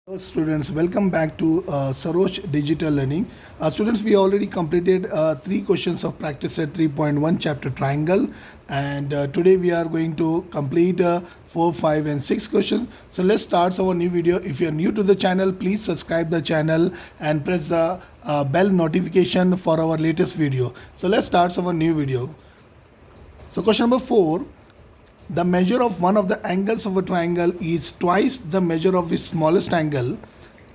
Hello students, welcome back to Sarosh Digital Learning. Students, we already completed three questions of practice set 3.1 chapter triangle, and today we are going to complete 4, 5 and 6 questions. So let's start our new video. If you are new to the channel, please subscribe the channel and press the bell notification for our latest video. So let's start our new video. So question number 4. The measure of one of the angles of a triangle is twice the measure of its smallest angle,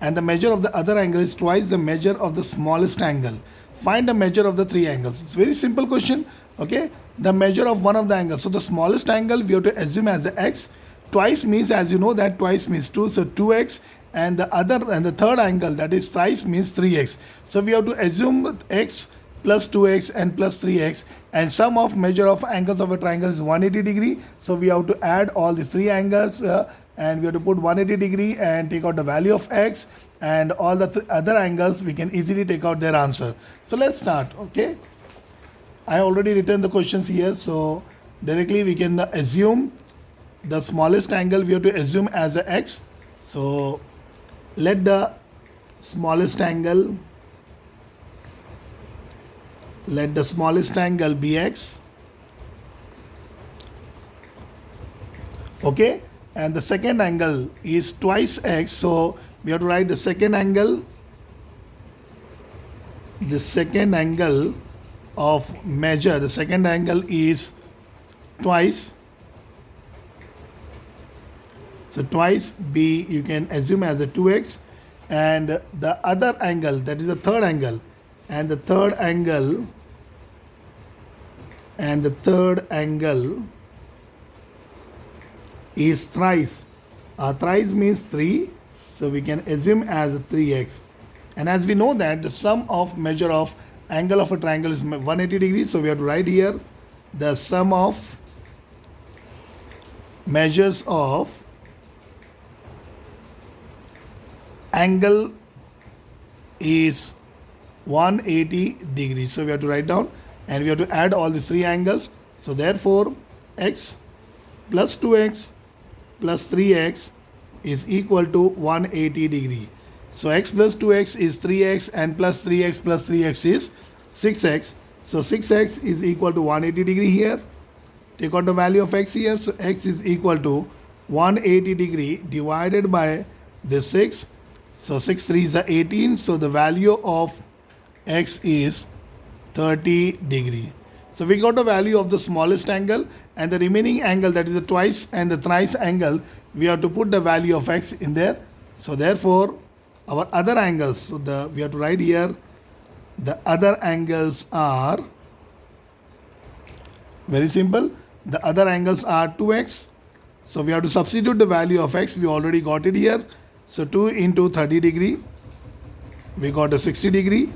and the measure of the other angle is twice the measure of the smallest angle. Find the measure of the three angles. It's very simple question. Okay, the measure of one of the angles. So the smallest angle we have to assume as the x. Twice means, as you know, that twice means 2, so 2x, and the third angle, that is thrice, means 3x. So we have to assume x plus 2x and plus 3x, and sum of measure of angles of a triangle is 180 degree. So we have to add all the three angles and we have to put 180 degree and take out the value of x, and all the other angles we can easily take out their answer. So let's start. Okay, I already written the questions here, so directly we can assume the smallest angle we have to assume as a x. So let the smallest angle be x. Okay, and the second angle is twice x, so we have to write the second angle of measure. The second angle is twice, so twice b you can assume as a 2x, and the other angle, that is the third angle, and the third angle is thrice. Thrice means 3, so we can assume as 3x. And as we know that the sum of measure of angle of a triangle is 180 degrees, so we have to write here the sum of measures of angle is 180 degrees. So we have to write down, and we have to add all these three angles. So therefore x plus 2x plus 3x is equal to 180 degree. So x plus 2x is 3x, and plus 3x plus 3x is 6x. So 6x is equal to 180 degree here. Take out the value of x here. So x is equal to 180 degree divided by this 6. So 6 3 is 18. So the value of x is 30 degree. So we got the value of the smallest angle, and the remaining angle, that is the twice and the thrice angle, we have to put the value of x in there. So therefore our other angles, so we have to write here the other angles are very simple. The other angles are 2x. So we have to substitute the value of x. We already got it here. So 2 into 30 degree, we got a 60 degree.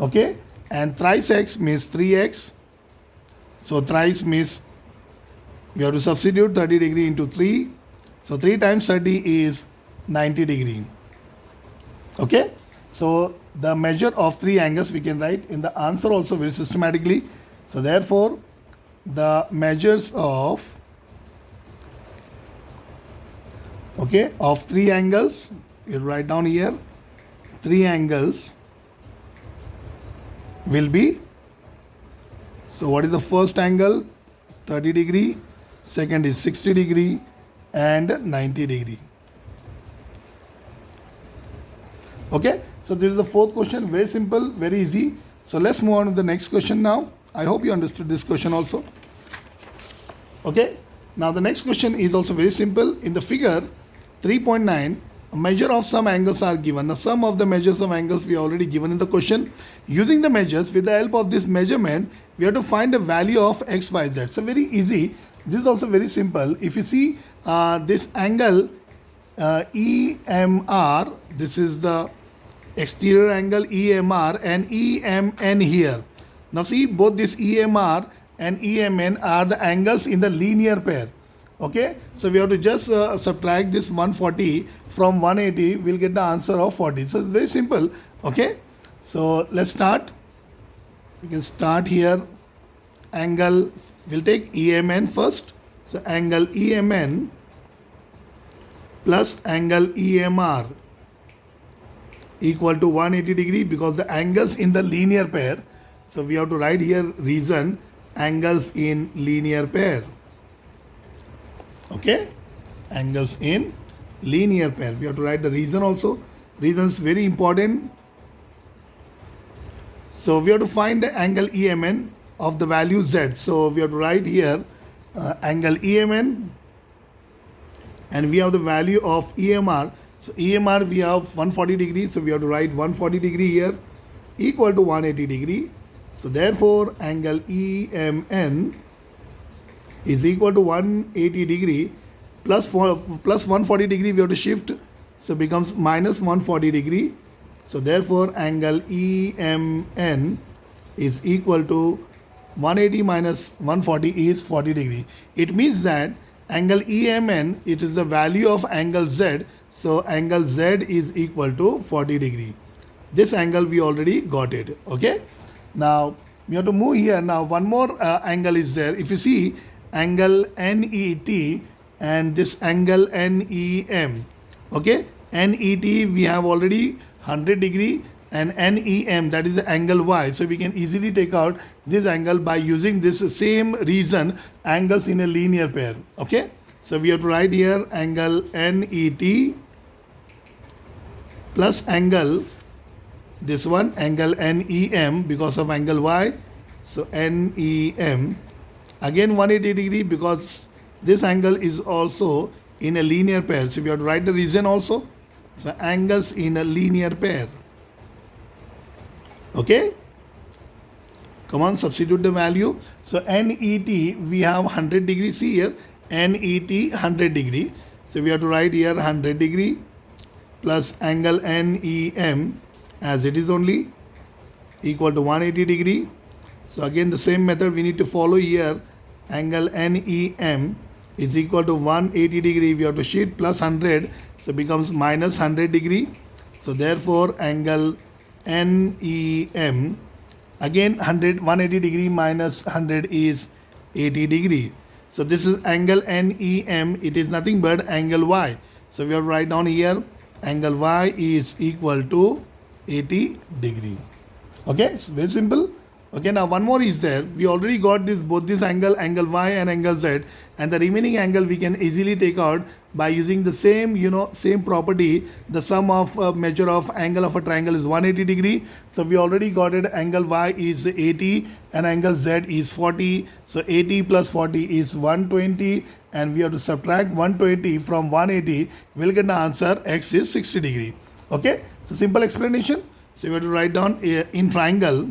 Okay, and thrice x means 3x. So thrice means we have to substitute 30 degree into 3. So 3 times 30 is 90 degree. Okay, so the measure of three angles we can write in the answer also very systematically. So therefore the measures of three angles, you write down here, three angles will be, so what is the first angle? 30 degree, second is 60 degree, and 90 degree. Okay, so this is the fourth question. Very simple, very easy. So let's move on to the next question now. I hope you understood this question also. Okay, now the next question is also very simple. In the figure 3.9, a measure of some angles are given. The sum of the measures of angles we already given in the question. Using the measures, with the help of this measurement, we have to find the value of x, y, z. So very easy. This is also very simple. If you see this angle EMR, this is the exterior angle EMR, and EMN here. Now see, both this EMR and EMN are the angles in the linear pair. Okay, so we have to just subtract this 140 from 180. We'll get the answer of 40. So it's very simple. Okay, so let's start. We can start here. Angle, we'll take EMN first. So angle EMN plus angle EMR equal to 180 degree because the angles in the linear pair. So we have to write here reason angles in linear pair. Okay, angles in linear pair. We have to write the reason also. Reason is very important. So we have to find the angle EMN of the value Z. So we have to write here angle EMN, and we have the value of EMR. So EMR we have 140 degrees. So we have to write 140 degree here equal to 180 degree. So therefore angle EMN is equal to 180 degree plus 140 degree we have to shift. So becomes minus 140 degree. So therefore angle EMN is equal to 180 minus 140 is 40 degree. It means that angle EMN, it is the value of angle Z. So angle Z is equal to 40 degree. This angle we already got it. Okay. Now we have to move here. Now one more angle is there. If you see angle NET and this angle NEM. Okay. NET we have already 100 degree, and NEM, that is the angle Y. So we can easily take out this angle by using this same reason, angles in a linear pair. Okay. So we have to write here angle NET plus angle, this one angle NEM because of angle Y. So NEM again 180 degree because this angle is also in a linear pair. So we have to write the reason also. So angles in a linear pair. Okay. Come on, substitute the value. So NET we have 100 degree. See here NET 100 degree. So we have to write here 100 degree plus angle NEM as it is only equal to 180 degree. So again the same method we need to follow here. Angle NEM is equal to 180 degree. We have to shift plus 100. So becomes minus 100 degree. So therefore angle NEM again 180 degree minus 100 is 80 degree. So this is angle NEM. It is nothing but angle Y. So we have to write down here angle Y is equal to 80 degree. Okay, it's very simple. Okay, now one more is there. We already got this both this angle Y and angle Z, and the remaining angle we can easily take out by using the same same property. The sum of measure of angle of a triangle is 180 degree. So we already got it. Angle Y is 80 and angle Z is 40. So 80 plus 40 is 120, and we have to subtract 120 from 180. We'll get the answer X is 60 degree. Okay, so simple explanation. So we have to write down in triangle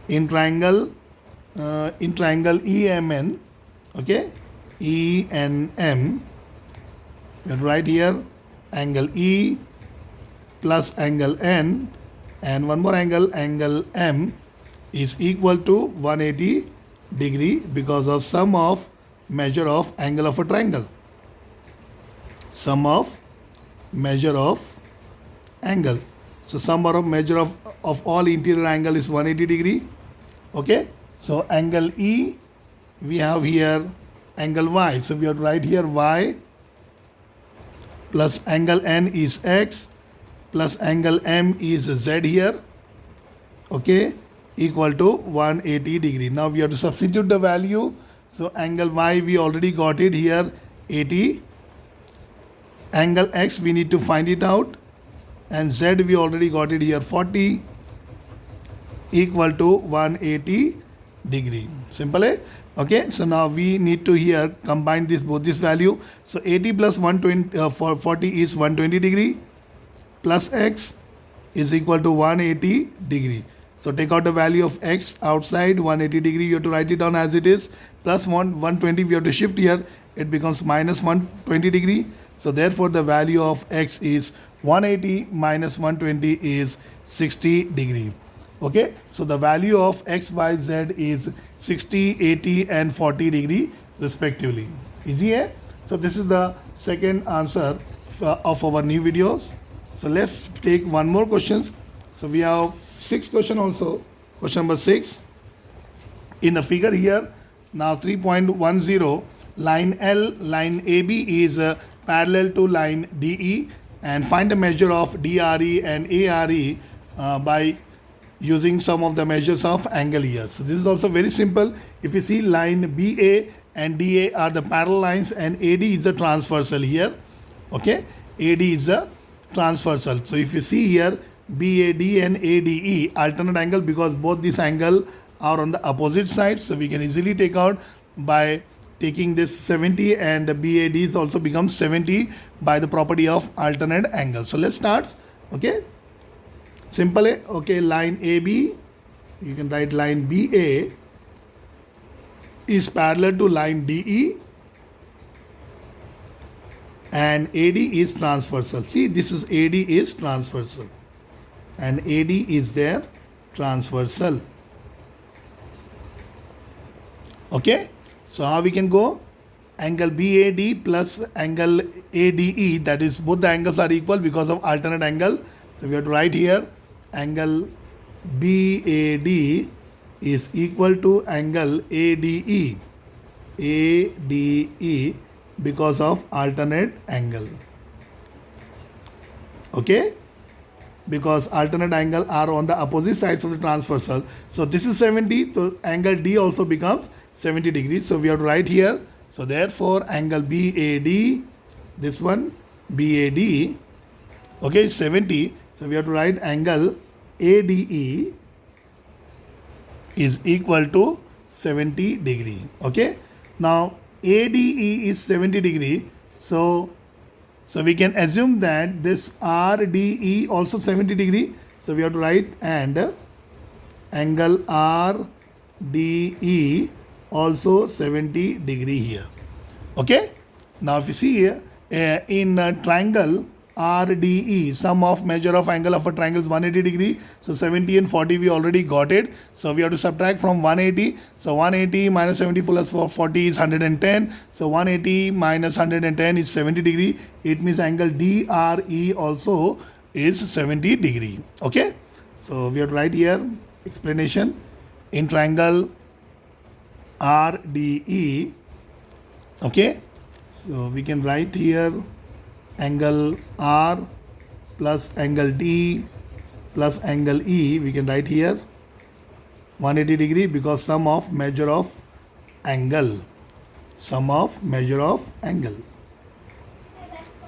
EMN. Okay, ENM. We have to write here angle E plus angle N, and one more angle M is equal to 180 degree because of sum of measure of angle of a triangle. Sum of measure of angle. So sum of measure of all interior angle is 180 degree. Okay. So angle E we have here angle Y. So we have to write here Y plus angle N is X plus angle M is Z here. Okay. Equal to 180 degree. Now we have to substitute the value. So angle Y we already got it here 80. Angle X we need to find it out, and Z we already got it here 40 equal to 180 degree. Simple, eh? Okay, so now we need to here combine both this value. So 80 plus 120 40 is 120 degree plus X is equal to 180 degree. So take out the value of X outside 180 degree. You have to write it down as it is. Plus 120 we have to shift here. It becomes minus 120 degree. So therefore the value of X is 180 minus 120 is 60 degree. Okay, so the value of X, Y, Z is 60, 80 and 40 degree respectively. Easy, eh? So this is the second answer of our new videos. So let's take one more questions. So we have 6 question also. Question number 6. In the figure here, now 3.10, line L, line AB is parallel to line DE and find the measure of DRE and ARE by using some of the measures of angle here. So this is also very simple. If you see line BA and DA are the parallel lines and AD is the transversal here. Okay, AD is the transversal. So if you see here BAD and ADE alternate angle because both these angle are on the opposite sides. So we can easily take out by taking this 70 and BAD is also becomes 70 by the property of alternate angle. So let's start. Okay, simple. Okay, line AB, you can write line BA is parallel to line DE and AD is transversal. See, this is AD is transversal and AD is there transversal. Okay, so how we can go? Angle BAD plus angle ADE, that is both the angles are equal because of alternate angle. So we have to write here angle BAD is equal to angle ADE because of alternate angle. Okay, because alternate angle are on the opposite sides of the transversal. So this is 70, so angle D also becomes 70 degrees. So we have to write here. So therefore angle BAD, this one BAD, okay, 70. So we have to write angle ADE is equal to 70 degree. Okay, now ADE is 70 degree. So we can assume that this RDE also 70 degree. So we have to write and angle RDE also 70 degree here. Okay, now if you see here in triangle RDE, sum of measure of angle of a triangle is 180 degree. So 70 and 40 we already got it. So we have to subtract from 180. So 180 minus 70 plus 40 is 110. So 180 minus 110 is 70 degree. It means angle DRE also is 70 degree. Okay, so we have to write here explanation in triangle RDE. Okay, so we can write here angle R plus angle D plus angle E, we can write here 180 degree because sum of measure of angle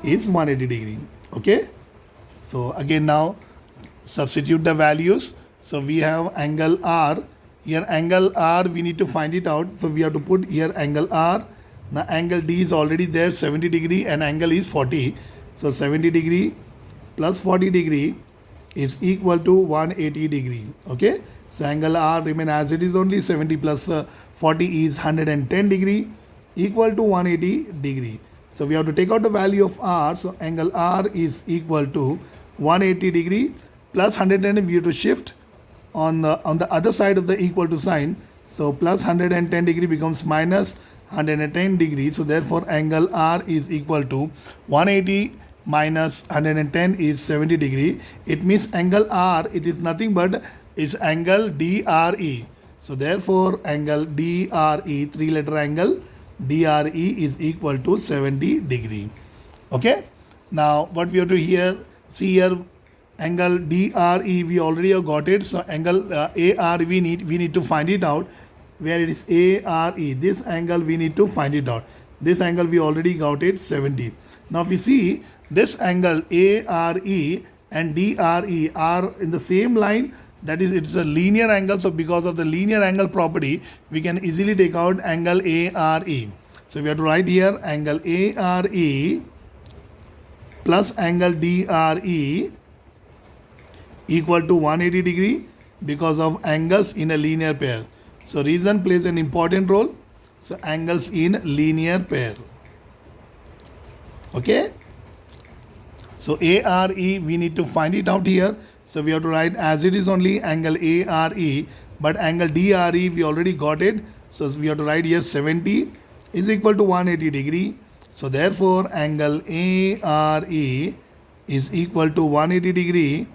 is 180 degree. Okay, so again now substitute the values. So we have angle R here, angle R we need to find it out. So we have to put here angle R. Now angle D is already there 70 degree and angle is 40. So 70 degree plus 40 degree is equal to 180 degree. Okay, so angle R remain as it is only. 70 plus 40 is 110 degree equal to 180 degree. So we have to take out the value of R. So angle R is equal to 180 degree plus 110. We have to shift on the other side of the equal to sign. So plus 110 degree becomes minus 110 degree. So therefore angle R is equal to 180 minus 110 is 70 degree. It means angle R, it is nothing but is angle DRE. So therefore angle DRE, three letter angle DRE is equal to 70 degree. Okay, now what we have to see here angle DRE we already have got it. So angle AR we need to find it out. Where it is ARE, this angle we need to find it out. This angle we already got it 70. Now if you see this angle ARE and DRE are in the same line, that is it's a linear angle. So because of the linear angle property we can easily take out angle ARE. So we have to write here angle ARE plus angle DRE equal to 180 degree because of angles in a linear pair. So reason plays an important role. So angles in linear pair. Okay. So ARE we need to find it out here. So we have to write as it is only angle ARE, but angle DRE we already got it. So we have to write here 70 is equal to 180 degree. So therefore angle ARE is equal to 180 degree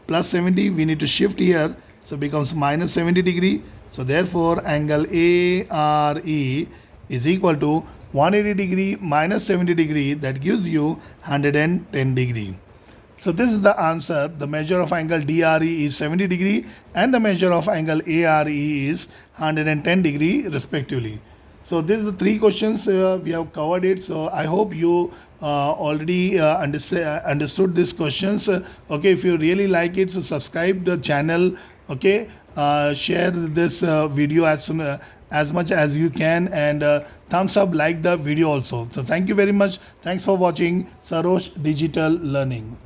plus 70. We need to shift here. So becomes minus 70 degree. So therefore angle ARE is equal to 180 degree minus 70 degree, that gives you 110 degree. So this is the answer. The measure of angle DRE is 70 degree and the measure of angle ARE is 110 degree respectively. So this is the three questions we have covered it. So I hope you already understood these questions. Okay, if you really like it, so subscribe the channel. Okay, share this video as much as you can, and thumbs up, like the video also. So thank you very much. Thanks for watching Sarosh Digital Learning.